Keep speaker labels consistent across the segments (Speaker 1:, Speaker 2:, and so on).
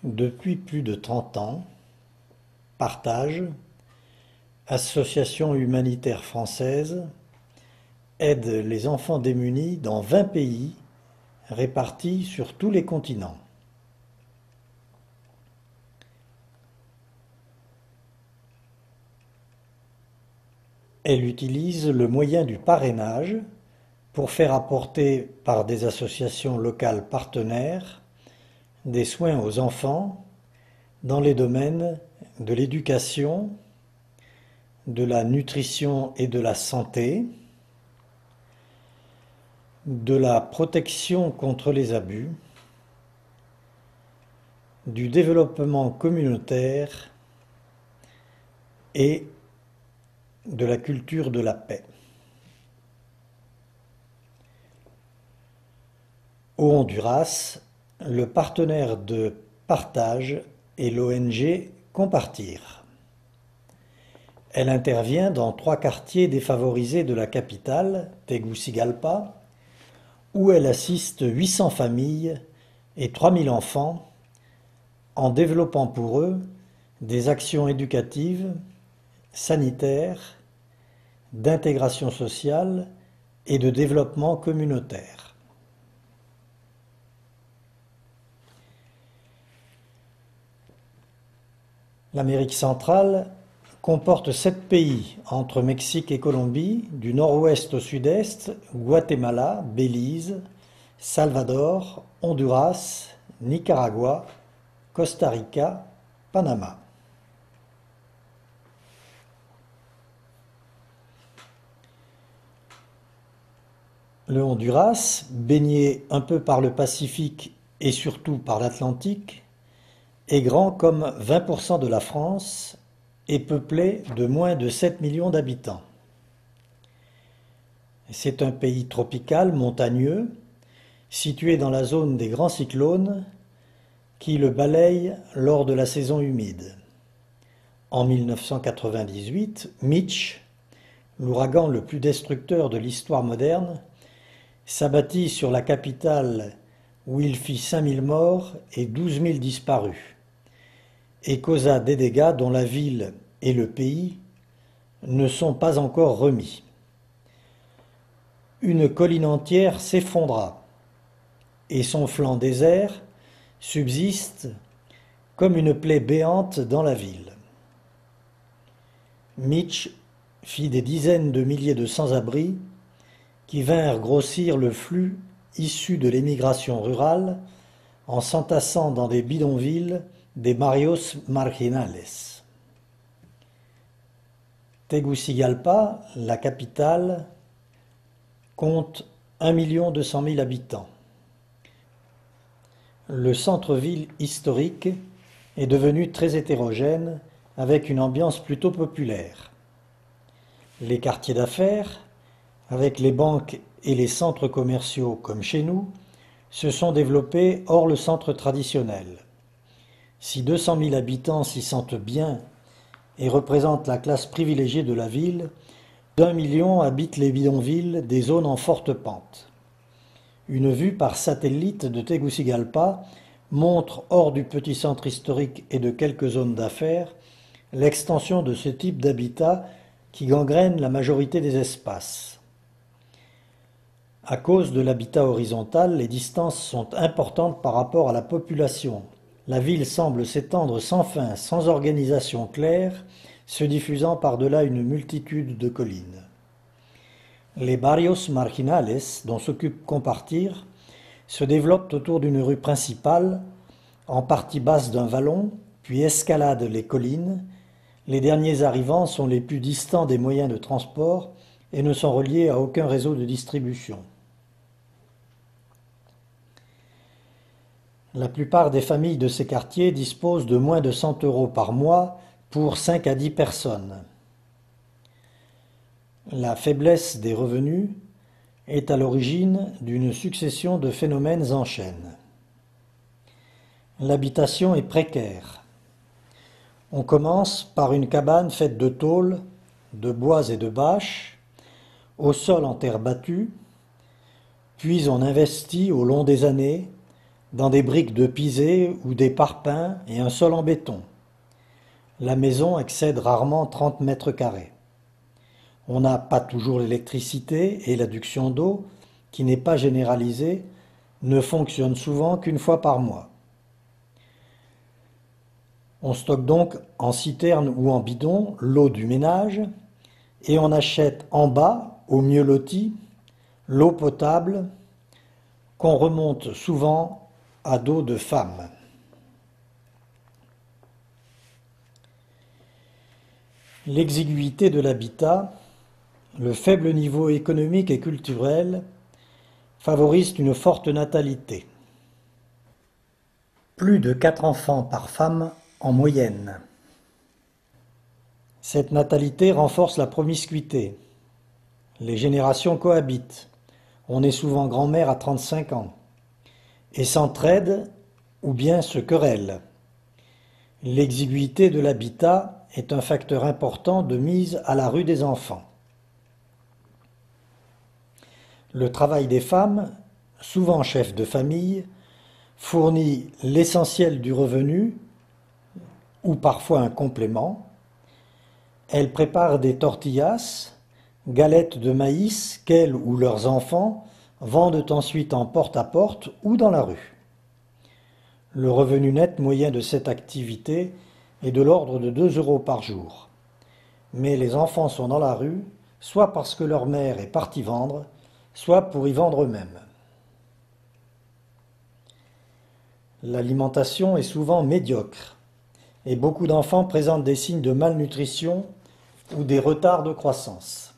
Speaker 1: Depuis plus de 30 ans, Partage, association humanitaire française, aide les enfants démunis dans 20 pays répartis sur tous les continents. Elle utilise le moyen du parrainage pour faire apporter par des associations locales partenaires des soins aux enfants dans les domaines de l'éducation, de la nutrition et de la santé, de la protection contre les abus, du développement communautaire et de la culture de la paix. Au Honduras, le partenaire de Partage est l'ONG Compartir. Elle intervient dans 3 quartiers défavorisés de la capitale, Tegucigalpa, où elle assiste 800 familles et 3000 enfants en développant pour eux des actions éducatives, sanitaires, d'intégration sociale et de développement communautaire. L'Amérique centrale comporte 7 pays entre Mexique et Colombie, du nord-ouest au sud-est, Guatemala, Belize, Salvador, Honduras, Nicaragua, Costa Rica, Panama. Le Honduras, baigné un peu par le Pacifique et surtout par l'Atlantique, est grand comme 20% de la France et peuplé de moins de 7 millions d'habitants. C'est un pays tropical, montagneux, situé dans la zone des grands cyclones qui le balayent lors de la saison humide. En 1998, Mitch, l'ouragan le plus destructeur de l'histoire moderne, s'abattit sur la capitale où il fit 5000 morts et 12 000 disparus, et causa des dégâts dont la ville et le pays ne sont pas encore remis. Une colline entière s'effondra, et son flanc désert subsiste comme une plaie béante dans la ville. Mitch fit des dizaines de milliers de sans-abri qui vinrent grossir le flux issu de l'émigration rurale en s'entassant dans des bidonvilles des barrios marginales. Tegucigalpa, la capitale, compte 1 200 000 habitants. Le centre-ville historique est devenu très hétérogène avec une ambiance plutôt populaire. Les quartiers d'affaires, avec les banques et les centres commerciaux comme chez nous, se sont développés hors le centre traditionnel. Si 200 000 habitants s'y sentent bien et représentent la classe privilégiée de la ville, 1 million habitent les bidonvilles des zones en forte pente. Une vue par satellite de Tegucigalpa montre, hors du petit centre historique et de quelques zones d'affaires, l'extension de ce type d'habitat qui gangrène la majorité des espaces. À cause de l'habitat horizontal, les distances sont importantes par rapport à la population. La ville semble s'étendre sans fin, sans organisation claire, se diffusant par-delà une multitude de collines. Les barrios marginales, dont s'occupe Compartir, se développent autour d'une rue principale, en partie basse d'un vallon, puis escaladent les collines. Les derniers arrivants sont les plus distants des moyens de transport et ne sont reliés à aucun réseau de distribution. La plupart des familles de ces quartiers disposent de moins de 100 € par mois pour 5 à 10 personnes. La faiblesse des revenus est à l'origine d'une succession de phénomènes en chaîne. L'habitation est précaire. On commence par une cabane faite de tôles, de bois et de bâches, au sol en terre battue, puis on investit au long des années dans des briques de pisé ou des parpaings et un sol en béton. La maison excède rarement 30 mètres carrés. On n'a pas toujours l'électricité et l'adduction d'eau, qui n'est pas généralisée, ne fonctionne souvent qu'une fois par mois. On stocke donc en citerne ou en bidon l'eau du ménage et on achète en bas, au mieux loti, l'eau potable qu'on remonte souvent à dos de femme. L'exiguïté de l'habitat, le faible niveau économique et culturel favorisent une forte natalité. Plus de 4 enfants par femme en moyenne. Cette natalité renforce la promiscuité. Les générations cohabitent. On est souvent grand-mère à 35 ans. Et s'entraident ou bien se querellent. L'exiguïté de l'habitat est un facteur important de mise à la rue des enfants. Le travail des femmes, souvent chefs de famille, fournit l'essentiel du revenu, ou parfois un complément. Elles préparent des tortillas, galettes de maïs qu'elles ou leurs enfants vendent ensuite en porte-à-porte ou dans la rue. Le revenu net moyen de cette activité est de l'ordre de 2 € par jour. Mais les enfants sont dans la rue, soit parce que leur mère est partie vendre, soit pour y vendre eux-mêmes. L'alimentation est souvent médiocre et beaucoup d'enfants présentent des signes de malnutrition ou des retards de croissance.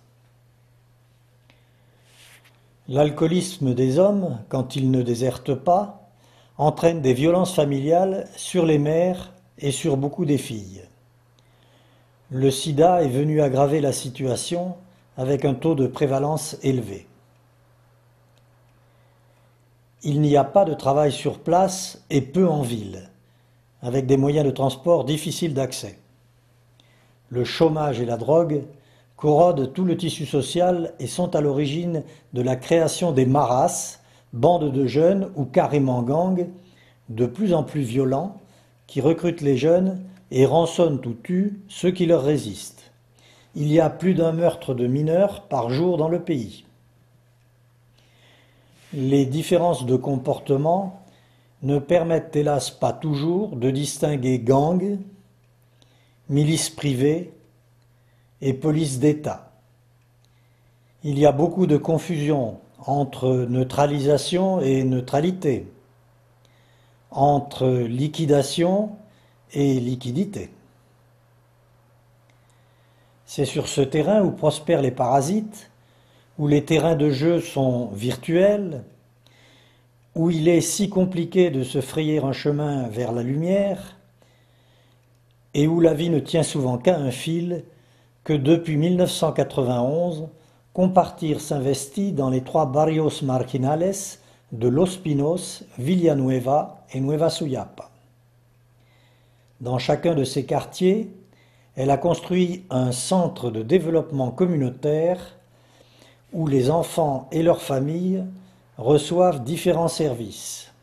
Speaker 1: L'alcoolisme des hommes, quand ils ne désertent pas, entraîne des violences familiales sur les mères et sur beaucoup des filles. Le sida est venu aggraver la situation avec un taux de prévalence élevé. Il n'y a pas de travail sur place et peu en ville, avec des moyens de transport difficiles d'accès. Le chômage et la drogue corrodent tout le tissu social et sont à l'origine de la création des maras, bandes de jeunes ou carrément gangs, de plus en plus violents, qui recrutent les jeunes et rançonnent ou tuent ceux qui leur résistent. Il y a plus d'un meurtre de mineurs par jour dans le pays. Les différences de comportement ne permettent hélas pas toujours de distinguer gangs, milices privées et police d'État. Il y a beaucoup de confusion entre neutralisation et neutralité, entre liquidation et liquidité. C'est sur ce terrain où prospèrent les parasites, où les terrains de jeu sont virtuels, où il est si compliqué de se frayer un chemin vers la lumière, et où la vie ne tient souvent qu'à un fil, que depuis 1991, Compartir s'investit dans les 3 barrios marginales de Los Pinos, Villanueva et Nueva Suyapa. Dans chacun de ces quartiers, elle a construit un centre de développement communautaire où les enfants et leurs familles reçoivent différents services.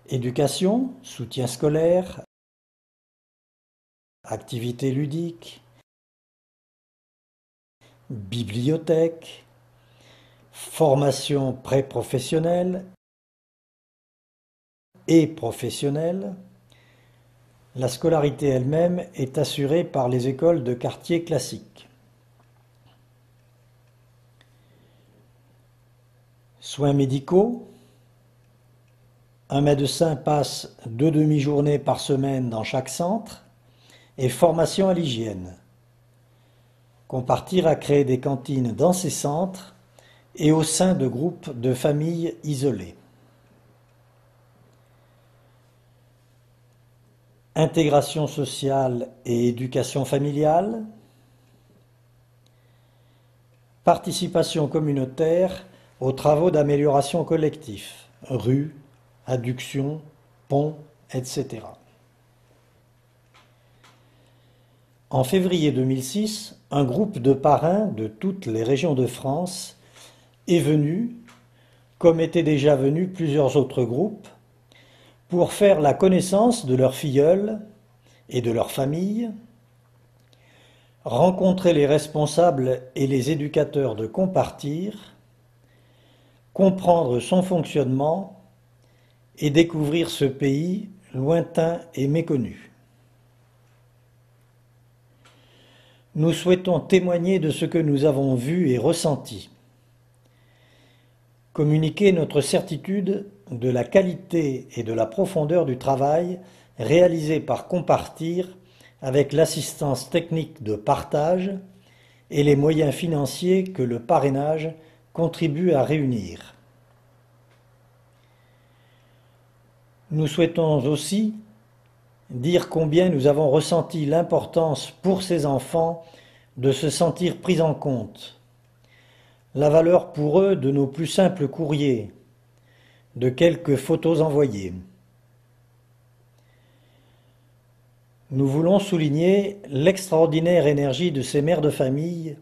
Speaker 1: Éducation, soutien scolaire, activités ludiques, bibliothèque, formation pré-professionnelle et professionnelle. La scolarité elle-même est assurée par les écoles de quartier classiques. Soins médicaux. Un médecin passe 2 demi-journées par semaine dans chaque centre et formation à l'hygiène. Compartir a créé des cantines dans ces centres et au sein de groupes de familles isolées. Intégration sociale et éducation familiale. Participation communautaire aux travaux d'amélioration collectifs, rues, adductions, ponts, etc. En février 2006, un groupe de parrains de toutes les régions de France est venu comme étaient déjà venus plusieurs autres groupes, pour faire la connaissance de leurs filleuls et de leurs familles, rencontrer les responsables et les éducateurs de Compartir, comprendre son fonctionnement et découvrir ce pays lointain et méconnu. Nous souhaitons témoigner de ce que nous avons vu et ressenti, communiquer notre certitude de la qualité et de la profondeur du travail réalisé par Compartir avec l'assistance technique de Partage et les moyens financiers que le parrainage contribue à réunir. Nous souhaitons aussi dire combien nous avons ressenti l'importance pour ces enfants de se sentir pris en compte, la valeur pour eux de nos plus simples courriers, de quelques photos envoyées. Nous voulons souligner l'extraordinaire énergie de ces mères de famille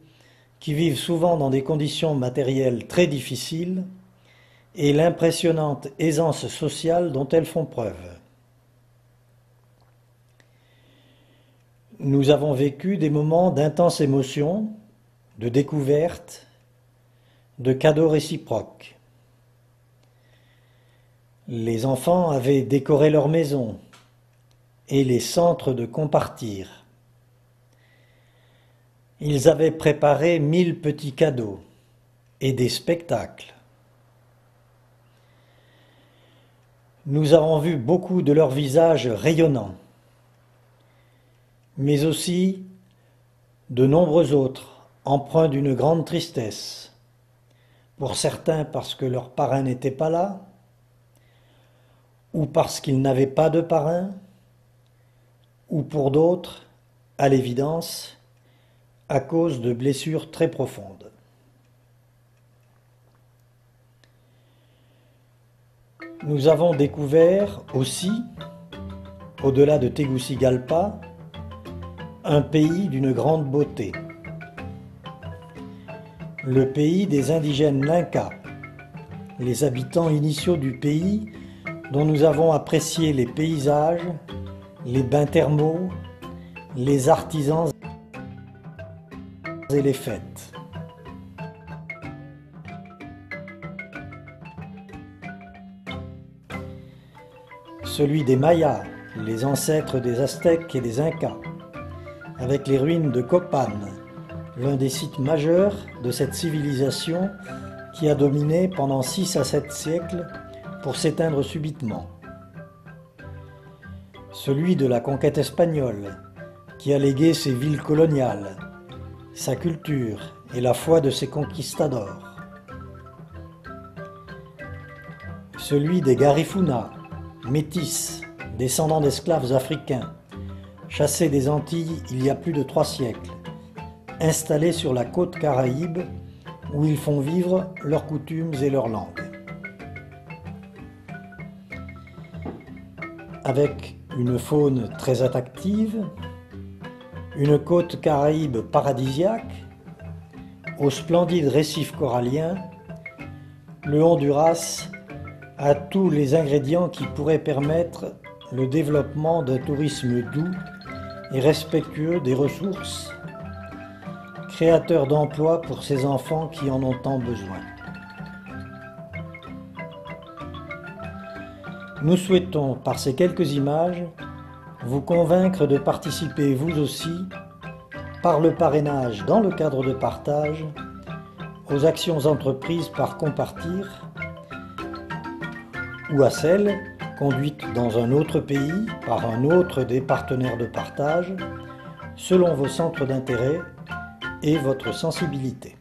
Speaker 1: qui vivent souvent dans des conditions matérielles très difficiles et l'impressionnante aisance sociale dont elles font preuve. Nous avons vécu des moments d'intense émotion, de découverte, de cadeaux réciproques. Les enfants avaient décoré leur maison et les centres de Compartir. Ils avaient préparé 1000 petits cadeaux et des spectacles. Nous avons vu beaucoup de leurs visages rayonnants, mais aussi de nombreux autres empreints d'une grande tristesse, pour certains parce que leur parrain n'était pas là, ou parce qu'ils n'avaient pas de parrain, ou pour d'autres, à l'évidence, à cause de blessures très profondes. Nous avons découvert aussi, au-delà de Tegucigalpa, un pays d'une grande beauté. Le pays des indigènes Lenca, les habitants initiaux du pays dont nous avons apprécié les paysages, les bains thermaux, les artisans et les fêtes. Celui des Mayas, les ancêtres des Aztèques et des Incas, avec les ruines de Copan, l'un des sites majeurs de cette civilisation qui a dominé pendant 6 à 7 siècles pour s'éteindre subitement. Celui de la conquête espagnole, qui a légué ses villes coloniales, sa culture et la foi de ses conquistadors. Celui des Garifuna, métis, descendants d'esclaves africains, chassés des Antilles il y a plus de 3 siècles, installés sur la côte Caraïbe où ils font vivre leurs coutumes et leurs langues. Avec une faune très attractive, une côte Caraïbe paradisiaque, aux splendides récifs coralliens, le Honduras a tous les ingrédients qui pourraient permettre le développement d'un tourisme doux et respectueux des ressources, créateur d'emplois pour ces enfants qui en ont tant besoin. Nous souhaitons, par ces quelques images, vous convaincre de participer vous aussi, par le parrainage dans le cadre de Partage, aux actions entreprises par Compartir ou à celles conduites dans un autre pays par un autre des partenaires de Partage, selon vos centres d'intérêt et votre sensibilité.